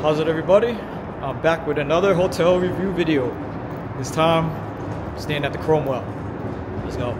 How's it, everybody? I'm back with another hotel review video. This time, staying at the Cromwell. Let's go.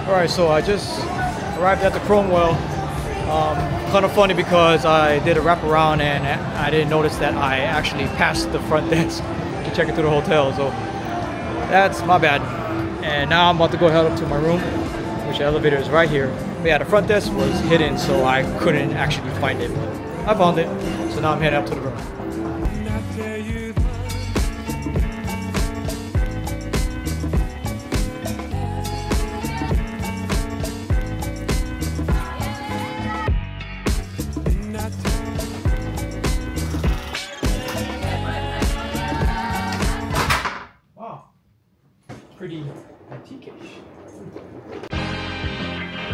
Alright, so I just arrived at the Cromwell. Kind of funny because I did a wraparound and I didn't notice that I actually passed the front desk to check into the hotel, so that's my bad. And now I'm about to go head up to my room, which the elevator is right here. But yeah, the front desk was hidden, so I couldn't actually find it. But I found it, so now I'm heading up to the room. Pretty antique-ish.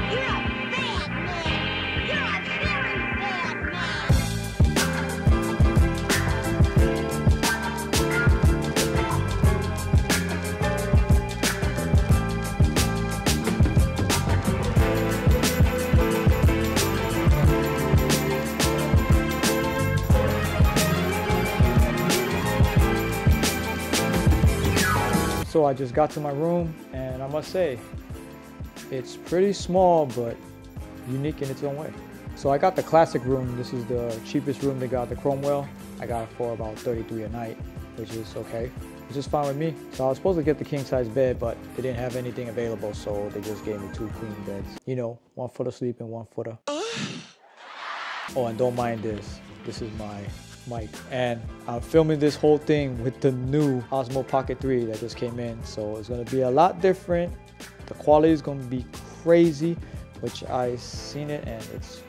You're a bad man. You're a very bad man. So I just got to my room, and I must say, it's pretty small, but unique in its own way. So I got the classic room. This is the cheapest room they got at the Cromwell. I got it for about $33 a night, which is okay. It's just fine with me. So I was supposed to get the king size bed, but they didn't have anything available, so they just gave me 2 queen beds. You know, 1 foot of sleep and 1 foot of... Oh, and don't mind this. This is my mic, and I'm filming this whole thing with the new Osmo Pocket 3 that just came in, so it's going to be a lot different. The quality is going to be crazy, which I seen it and it's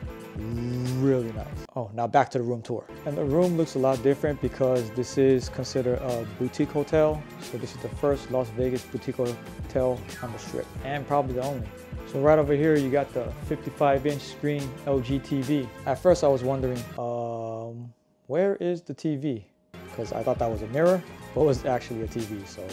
really nice. Oh, now back to the room tour. And the room looks a lot different because this is considered a boutique hotel. So this is the first Las Vegas boutique hotel on the strip, and probably the only. So right over here you got the 55-inch screen LG TV. At first I was wondering, where is the TV? Because I thought that was a mirror, but it was actually a TV, so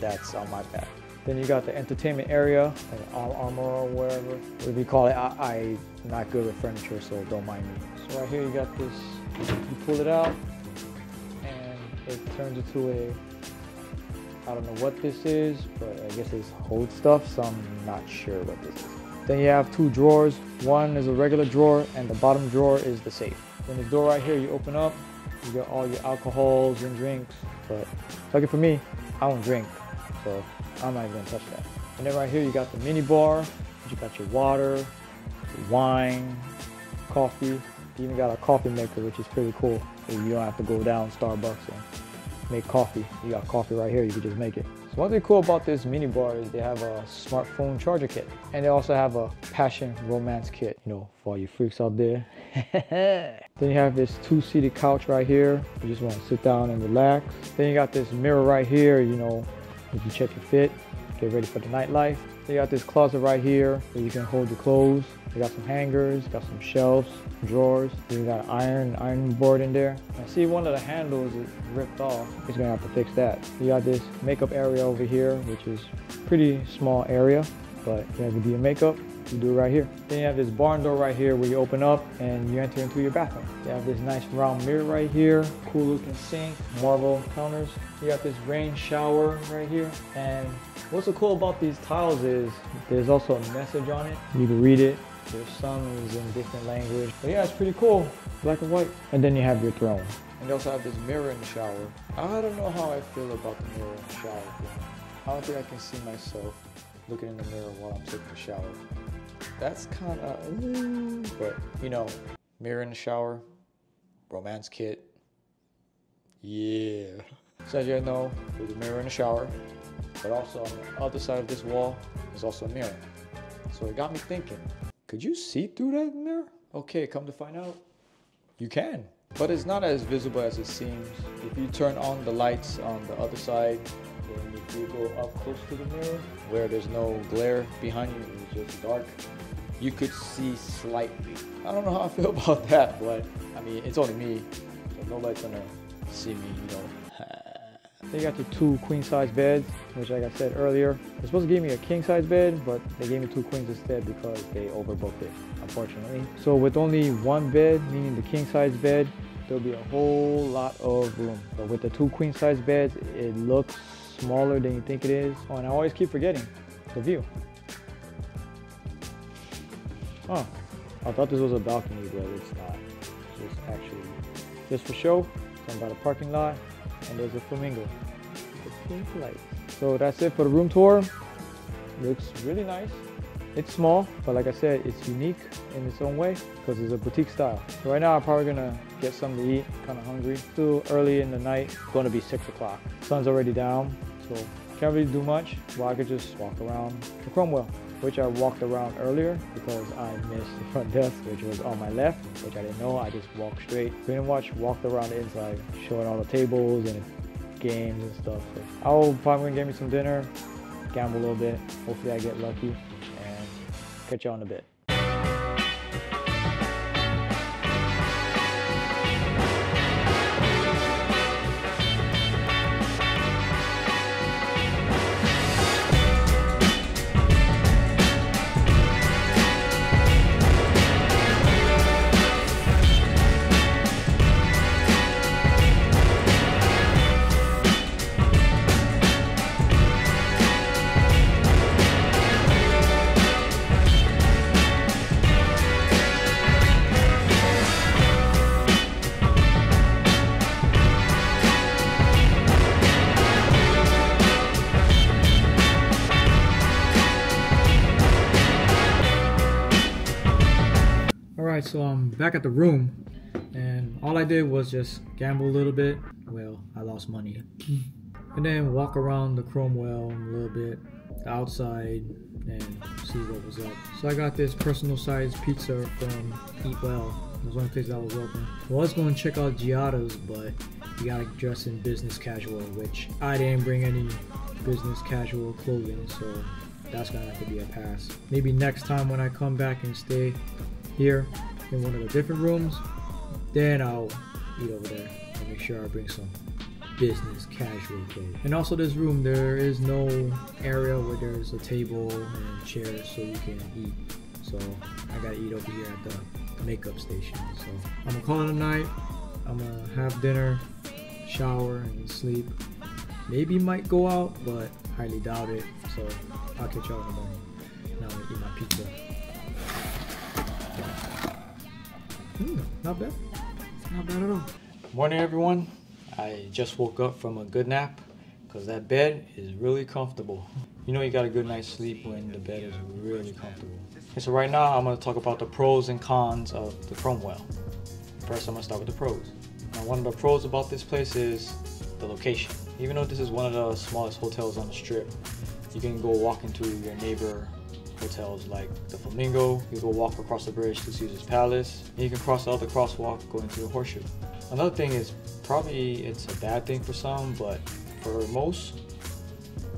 that's on my bad. Then you got the entertainment area, like armor or whatever we call it. I'm not good with furniture, so don't mind me. So right here you got this, you pull it out, and it turns into a, I don't know what this is, but I guess it's hold stuff, so I'm not sure what this is. Then you have 2 drawers. One is a regular drawer, and the bottom drawer is the safe. Then the door right here, you open up, you got all your alcohols and drinks. But lucky for me, I don't drink, so I'm not even gonna touch that. And then right here, you got the mini bar. You got your water, wine, coffee. You even got a coffee maker, which is pretty cool. So you don't have to go down Starbucks and make coffee. You got coffee right here, you can just make it. So one thing cool about this mini bar is they have a smartphone charger kit. And they also have a passion romance kit, you know, for all you freaks out there. Then you have this 2-seated couch right here. You just want to sit down and relax. Then you got this mirror right here, you know, if you check your fit, get ready for the nightlife. Then you got this closet right here where you can hold your clothes. You got some hangers, got some shelves, drawers. Then you got an ironing board in there. I see one of the handles is ripped off. He's gonna have to fix that. You got this makeup area over here, which is pretty small area, but you have to do your makeup, you do it right here. Then you have this barn door right here where you open up and you enter into your bathroom. You have this nice round mirror right here, cool looking sink, marble counters. You got this rain shower right here. And what's so cool about these tiles is there's also a message on it. You can read it. There's some is in different language. But yeah, it's pretty cool, black and white. And then you have your throne. And you also have this mirror in the shower. I don't know how I feel about the mirror in the shower thing. I don't think I can see myself looking in the mirror while I'm taking a shower. That's kind of, but you know, mirror in the shower, romance kit, yeah. So as you know, there's a mirror in the shower, but also on the other side of this wall, There's also a mirror. So it got me thinking, could you see through that mirror? Okay, come to find out, you can. But it's not as visible as it seems. If you turn on the lights on the other side, then if you go up close to the mirror, where there's no glare behind you, it's just dark, you could see slightly. I don't know how I feel about that, but I mean, it's only me, so nobody's gonna see me, you know. They got the 2 queen size beds, which like I said earlier, they're supposed to give me a king size bed, but they gave me 2 queens instead because they overbooked it, unfortunately. So with only 1 bed, meaning the king size bed, there'll be a whole lot of room. But with the 2 queen size beds, it looks smaller than you think it is. Oh, and I always keep forgetting the view. Oh, I thought this was a balcony, but it's not. It's just actually just for show. It's by the parking lot, and there's a flamingo with pink lights. So that's it for the room tour. Looks really nice. It's small, but like I said, it's unique in its own way because it's a boutique style. So right now I'm probably gonna get something to eat, kind of hungry. Still early in the night, it's gonna be 6 o'clock. Sun's already down, so can't really do much. Well, I could just walk around the Cromwell, which I walked around earlier because I missed the front desk, which was on my left, which I didn't know. I just walked straight. Couldn't watch, walked around the inside, showing all the tables and games and stuff. So I'll probably gonna get me some dinner, gamble a little bit. Hopefully I get lucky, and catch you on a bit. Alright, so I'm back at the room, and all I did was just gamble a little bit. Well, I lost money. And then walk around the Cromwell a little bit, outside, and see what was up. So I got this personal size pizza from Eat Well. It was one place that was open. I was going to check out Giada's, but you gotta dress in business casual, which I didn't bring any business casual clothing, so that's gonna have to be a pass. Maybe next time when I come back and stay here in one of the different rooms, then I'll eat over there and make sure I bring some business casual clothes. And also this room, there is no area where there's a table and chairs so you can eat. So I gotta eat over here at the makeup station. So I'm gonna call it a night. I'm gonna have dinner, shower, and sleep. Maybe might go out, but highly doubt it. So I'll catch y'all in the morning. Now I'm gonna eat my pizza. Not bad. Not bad at all. Morning, everyone. I just woke up from a good nap because that bed is really comfortable. You know you got a good night's sleep when the bed is really comfortable. Okay, so right now I'm going to talk about the pros and cons of the Cromwell. First, I'm going to start with the pros. Now, one of the pros about this place is the location. Even though this is one of the smallest hotels on the strip, you can go walk into your neighbor hotels like the Flamingo. You go walk across the bridge to Caesar's Palace, and you can cross the other crosswalk, go into the Horseshoe. Another thing is, probably it's a bad thing for some, but for most,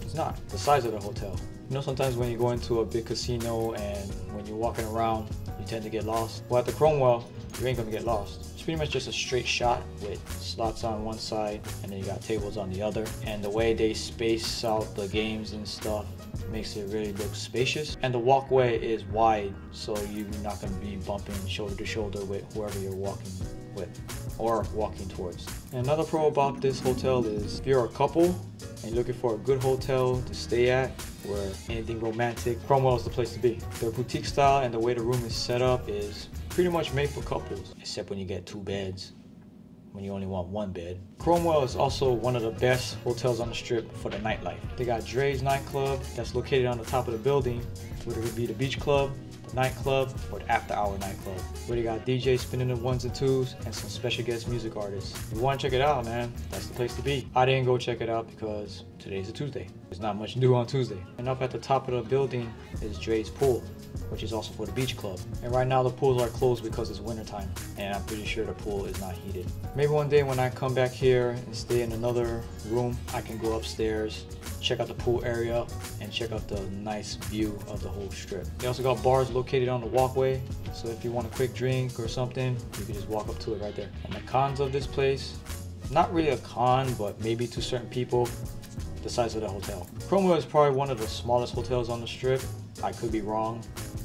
it's not. The size of the hotel. You know, sometimes when you go into a big casino and when you're walking around, you tend to get lost. Well, at the Cromwell, you ain't gonna get lost. It's pretty much just a straight shot with slots on one side and then you got tables on the other. And the way they space out the games and stuff makes it really look spacious. And the walkway is wide, so you're not gonna be bumping shoulder to shoulder with whoever you're walking with or walking towards. And another pro about this hotel is if you're a couple and you're looking for a good hotel to stay at where anything romantic, Cromwell is the place to be. Their boutique style and the way the room is set up is pretty much made for couples, except when you get 2 beds, when you only want 1 bed. Cromwell is also one of the best hotels on the strip for the nightlife. They got Dre's nightclub that's located on the top of the building, whether it be the beach club, the nightclub, or the after-hour nightclub, where they got DJs spinning the 1s and 2s and some special guest music artists. If you want to check it out, man, that's the place to be. I didn't go check it out because today's a Tuesday. There's not much new on Tuesday. And up at the top of the building is Dre's pool, which is also for the beach club. And right now the pools are closed because it's winter time, and I'm pretty sure the pool is not heated. Maybe one day when I come back here and stay in another room, I can go upstairs, check out the pool area, and check out the nice view of the whole strip. They also got bars located on the walkway, so if you want a quick drink or something, you can just walk up to it right there. And the cons of this place, not really a con, but maybe to certain people, the size of the hotel. Cromwell is probably one of the smallest hotels on the strip. I could be wrong.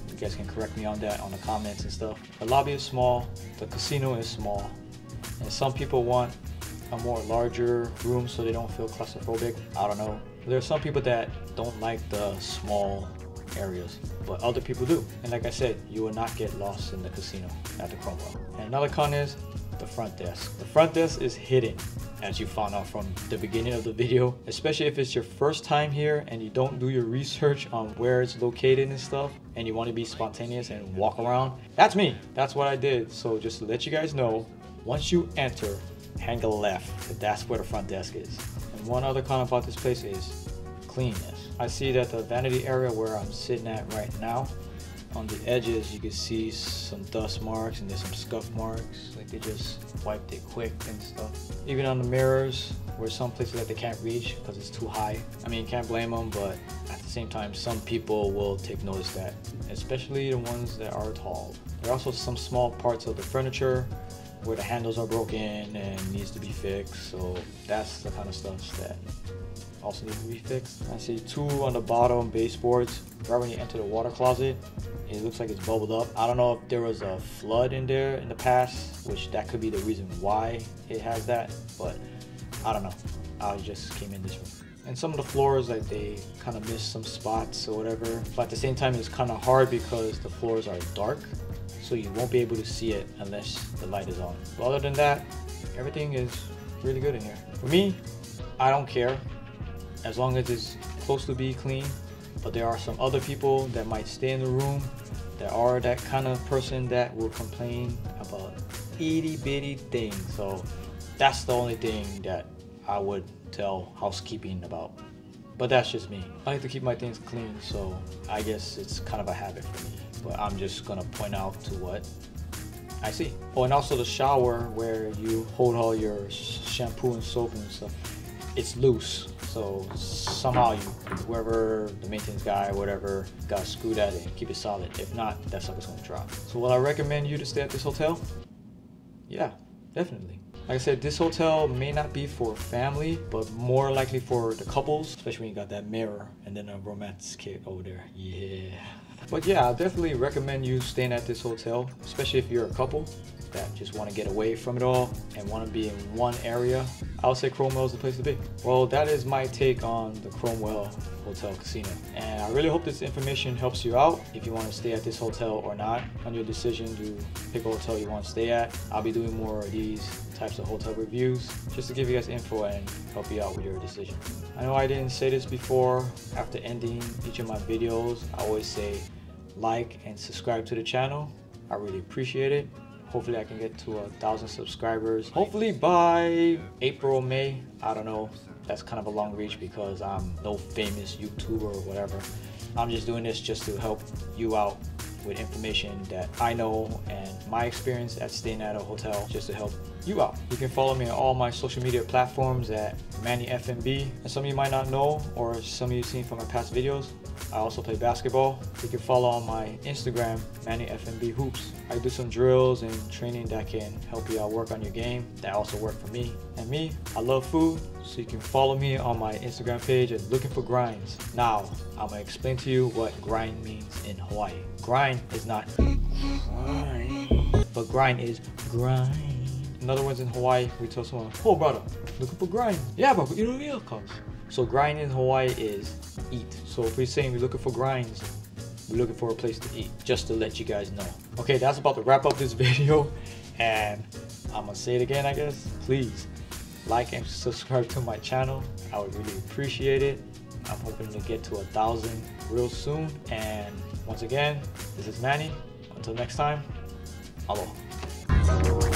You guys can correct me on that on the comments and stuff. The lobby is small, the casino is small, and some people want a more larger room so they don't feel claustrophobic. I don't know. There are some people that don't like the small areas, but other people do. And like I said, you will not get lost in the casino at the Cromwell. And another con is the front desk. The front desk is hidden, as you found out from the beginning of the video, especially if it's your first time here and you don't do your research on where it's located and stuff, and you want to be spontaneous and walk around. That's me. That's what I did. So just to let you guys know, once you enter, hang a left. That's where the front desk is. And one other con about this place is cleanness. I see that the vanity area where I'm sitting at right now, on the edges you can see some dust marks and there's some scuff marks, like they just wiped it quick and stuff. Even on the mirrors, where some places that they can't reach because it's too high. I mean, you can't blame them, but at the same time, some people will take notice that, especially the ones that are tall. There are also some small parts of the furniture where the handles are broken and needs to be fixed, so that's the kind of stuff that also needs to be fixed. I see two on the bottom baseboards. Right when you enter the water closet, it looks like it's bubbled up. I don't know if there was a flood in there in the past, which that could be the reason why it has that, but I don't know. I just came in this room. And some of the floors, like they kind of missed some spots or whatever, but at the same time it's kind of hard because the floors are dark, so you won't be able to see it unless the light is on. But other than that, everything is really good in here. For me, I don't care as long as it's supposed to be clean. But there are some other people that might stay in the room that are that kind of person that will complain about itty bitty things. So that's the only thing that I would tell housekeeping about. But that's just me. I like to keep my things clean, so I guess it's kind of a habit for me. But I'm just gonna point out to what I see. Oh, and also the shower where you hold all your shampoo and soap and stuff, it's loose. So somehow whoever, the maintenance guy or whatever, got screwed at it and keep it solid. If not, that sucker's gonna drop. So will I recommend you to stay at this hotel? Yeah, definitely. Like I said, this hotel may not be for family, but more likely for the couples, especially when you got that mirror and then a romance kit over there. Yeah. But yeah, I definitely recommend you staying at this hotel, especially if you're a couple that just want to get away from it all and want to be in one area. I would say Cromwell is the place to be. Well, that is my take on the Cromwell Hotel Casino. And I really hope this information helps you out if you want to stay at this hotel or not on your decision to pick a hotel you want to stay at. I'll be doing more of these types of hotel reviews just to give you guys info and help you out with your decision. I know I didn't say this before. After ending each of my videos, I always say like and subscribe to the channel. I really appreciate it. Hopefully I can get to 1,000 subscribers. Hopefully by April, May. I don't know. That's kind of a long reach because I'm no famous YouTuber or whatever. I'm just doing this just to help you out with information that I know and my experience at staying at a hotel, just to help you out. You can follow me on all my social media platforms at MannyFMB. And some of you might not know, or some of you seen from my past videos, I also play basketball. You can follow on my Instagram, MannyFMB Hoops. I do some drills and training that can help you out work on your game. That also work for me. And me, I love food, so you can follow me on my Instagram page at Looking for Grinds. Now, I'm gonna explain to you what grind means in Hawaii. Grind is not grind, but grind is grind. In other words, in Hawaii, we tell someone, "Oh, brother, looking for grind." Yeah, but you don't need cause. So grind in Hawaii is eat. So if we're saying we're looking for grinds, we're looking for a place to eat, just to let you guys know. Okay, that's about to wrap up this video, and I'm gonna say it again, I guess. Please like and subscribe to my channel. I would really appreciate it. I'm hoping to get to 1,000 real soon. And once again, this is Manny. Until next time, aloha.